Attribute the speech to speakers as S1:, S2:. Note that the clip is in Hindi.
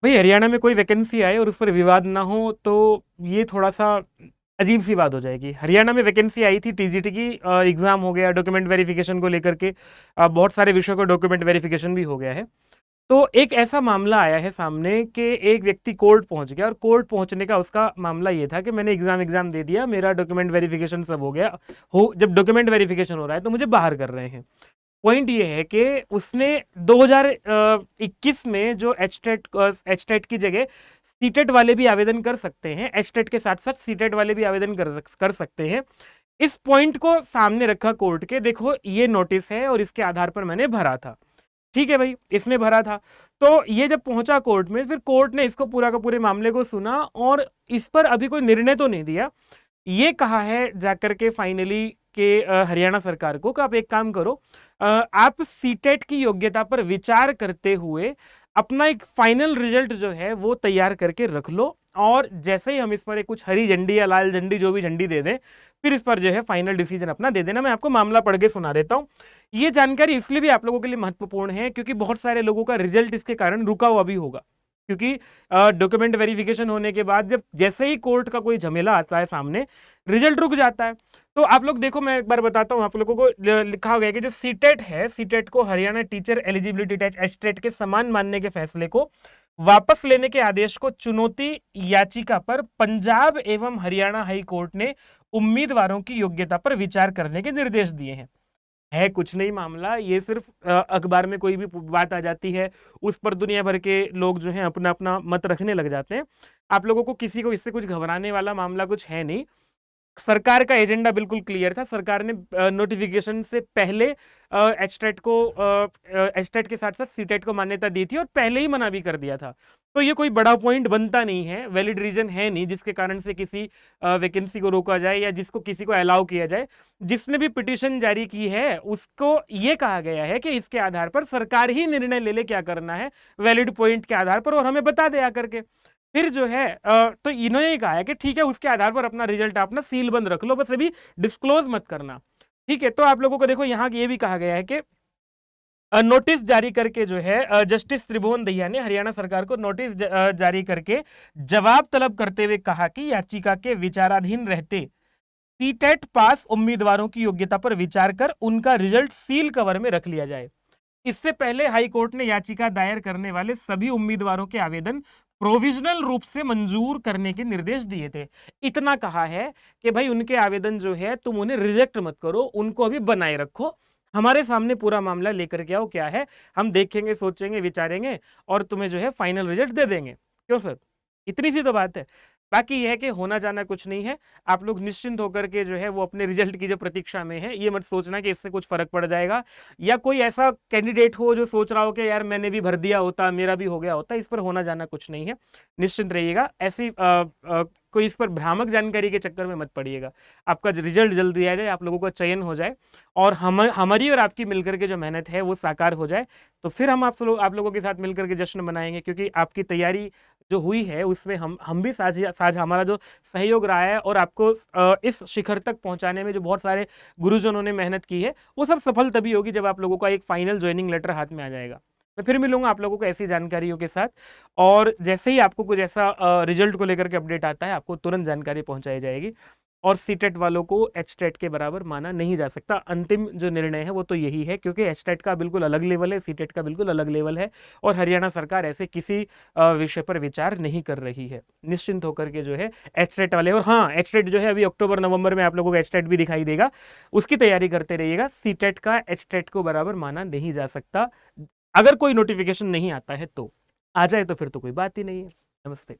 S1: भाई हरियाणा में कोई वैकेंसी आए और उस पर विवाद ना हो तो ये थोड़ा सा अजीब सी बात हो जाएगी। हरियाणा में वैकेंसी आई थी टीजीटी की, एग्जाम हो गया, डॉक्यूमेंट वेरिफिकेशन को लेकर के बहुत सारे विषयों का डॉक्यूमेंट वेरिफिकेशन भी हो गया है। तो एक ऐसा मामला आया है सामने कि एक व्यक्ति कोर्ट पहुंच गया और कोर्ट पहुंचने का उसका मामला ये था कि मैंने एग्जाम दे दिया, मेरा डॉक्यूमेंट वेरिफिकेशन सब हो गया हो। जब डॉक्यूमेंट वेरिफिकेशन हो रहा है तो मुझे बाहर कर रहे हैं। पॉइंट ये है कि उसने 2021 में जो एचटेट की जगह सीटेट वाले भी आवेदन कर सकते हैं, एचटेट के साथ साथ सीटेट वाले भी आवेदन कर सकते हैं। इस पॉइंट को सामने रखा कोर्ट के, देखो ये नोटिस है और इसके आधार पर मैंने भरा था। ठीक है भाई, इसने भरा था। तो ये जब पहुंचा कोर्ट में, फिर कोर्ट ने इसको पूरा का पूरे मामले को सुना और इस पर अभी कोई निर्णय तो नहीं दिया। ये कहा है जाकर के फाइनली कि हरियाणा सरकार को कि आप एक काम करो, आप सीटेट की योग्यता पर विचार करते हुए अपना एक फाइनल रिजल्ट जो है वो तैयार करके रख लो, और जैसे ही हम इस पर एक कुछ हरी झंडी या लाल झंडी जो भी झंडी दे दें, फिर इस पर जो है फाइनल डिसीजन अपना दे देना। मैं आपको मामला पढ़ के सुना देता हूं। ये जानकारी इसलिए भी आप लोगों के लिए महत्वपूर्ण है क्योंकि बहुत सारे लोगों का रिजल्ट इसके कारण रुका हुआ भी होगा, क्योंकि डॉक्यूमेंट वेरिफिकेशन होने के बाद जब जैसे ही कोर्ट का कोई झमेला आता है सामने, रिजल्ट रुक जाता है। तो आप लोग देखो, मैं एक बार बताता हूं आप लोगों को। लिखा गया है कि जो सीटेट है, सीटेट को Haryana teacher eligibility test HTET के समान मानने के फैसले को वापस लेने के आदेश को चुनौती याचिका पर पंजाब एवं हरियाणा हाई कोर्ट ने उम्मीदवारों की योग्यता पर विचार करने के निर्देश दिए हैं। है कुछ नहीं मामला, ये सिर्फ अखबार में कोई भी बात आ जाती है उस पर दुनिया भर के लोग जो हैं अपना अपना मत रखने लग जाते हैं। आप लोगों को किसी को इससे कुछ घबराने वाला मामला कुछ है नहीं। सरकार का एजेंडा बिल्कुल क्लियर था। सरकार ने नोटिफिकेशन से पहले एचटेट के साथ साथ सीटेट को मान्यता दी थी और पहले ही मना भी कर दिया था। तो ये कोई बड़ा पॉइंट बनता नहीं है, वैलिड रीजन है नहीं जिसके कारण से किसी वैकेंसी को रोका जाए या जिसको किसी को अलाउ किया जाए। जिसने भी पिटीशन जारी की है उसको ये कहा गया है कि इसके आधार पर सरकार ही निर्णय ले ले क्या करना है, वैलिड पॉइंट के आधार पर, और हमें बता दे आकर के। फिर जो है तो इन्होंने कहा है कि ठीक है, उसके आधार पर अपना रिजल्ट अपना सील बंद रख लो, बस अभी डिस्क्लोज मत करना। ठीक है, तो आप लोगों को देखो यहाँ ये भी कहा गया है कि नोटिस जारी करके जो है जस्टिस त्रिभुवन दहिया ने हरियाणा सरकार को नोटिस जारी करके जवाब तलब करते हुए कहा कि याचिका के विचाराधीन रहते सीटेट पास उम्मीदवारों की योग्यता पर विचार कर उनका रिजल्ट सील कवर में रख लिया जाए। इससे पहले हाई कोर्ट ने याचिका दायर करने वाले सभी उम्मीदवारों के आवेदन प्रोविजनल रूप से मंजूर करने के निर्देश दिए थे। इतना कहा है कि भाई उनके आवेदन जो है तुम उन्हें रिजेक्ट मत करो, उनको अभी बनाए रखो, हमारे सामने पूरा मामला लेकर के आओ, क्या है हम देखेंगे, सोचेंगे, विचारेंगे और तुम्हें जो है फाइनल रिजल्ट दे देंगे। क्यों सर, इतनी सी तो बात है। बाकी यह है कि होना जाना कुछ नहीं है। आप लोग निश्चिंत होकर के जो है वो अपने रिजल्ट की जो प्रतीक्षा में है, ये मत सोचना कि इससे कुछ फर्क पड़ जाएगा, या कोई ऐसा कैंडिडेट हो जो सोच रहा हो कि यार मैंने भी भर दिया होता, मेरा भी हो गया होता। इस पर होना जाना कुछ नहीं है, निश्चिंत रहिएगा। ऐसी कोई इस पर भ्रामक जानकारी के चक्कर में मत पड़िएगा। आपका रिजल्ट जल्दी आ जाए, आप लोगों का चयन हो जाए और हमारी और आपकी मिलकर के जो मेहनत है वो साकार हो जाए, तो फिर हम आप लोगों के साथ मिलकर के जश्न मनाएंगे, क्योंकि आपकी तैयारी जो हुई है उसमें हम भी साझा हमारा जो सहयोग रहा है, और आपको इस शिखर तक पहुंचाने में जो बहुत सारे गुरुजनों ने मेहनत की है वो सब सफल तभी होगी जब आप लोगों का एक फाइनल ज्वाइनिंग लेटर हाथ में आ जाएगा। मैं फिर मिलूंगा आप लोगों को ऐसी जानकारियों के साथ, और जैसे ही आपको कुछ ऐसा रिजल्ट को लेकर के अपडेट आता है आपको तुरंत जानकारी पहुंचाई जाएगी। और सीटेट वालों को एचटेट के बराबर माना नहीं जा सकता। अंतिम जो निर्णय है वो तो यही है, क्योंकि एचटेट का बिल्कुल अलग लेवल है, सीटेट का बिल्कुल अलग लेवल है, और हरियाणा सरकार ऐसे किसी विषय पर विचार नहीं कर रही है। निश्चिंत होकर के जो है एचटेट वाले, और हाँ एचटेट जो है अभी अक्टूबर नवंबर में आप लोगों को एचटेट भी दिखाई देगा, उसकी तैयारी करते रहिएगा। सीटेट का एचटेट को बराबर माना नहीं जा सकता। अगर कोई नोटिफिकेशन नहीं आता है तो आ जाए, तो फिर तो कोई बात ही नहीं है। नमस्ते।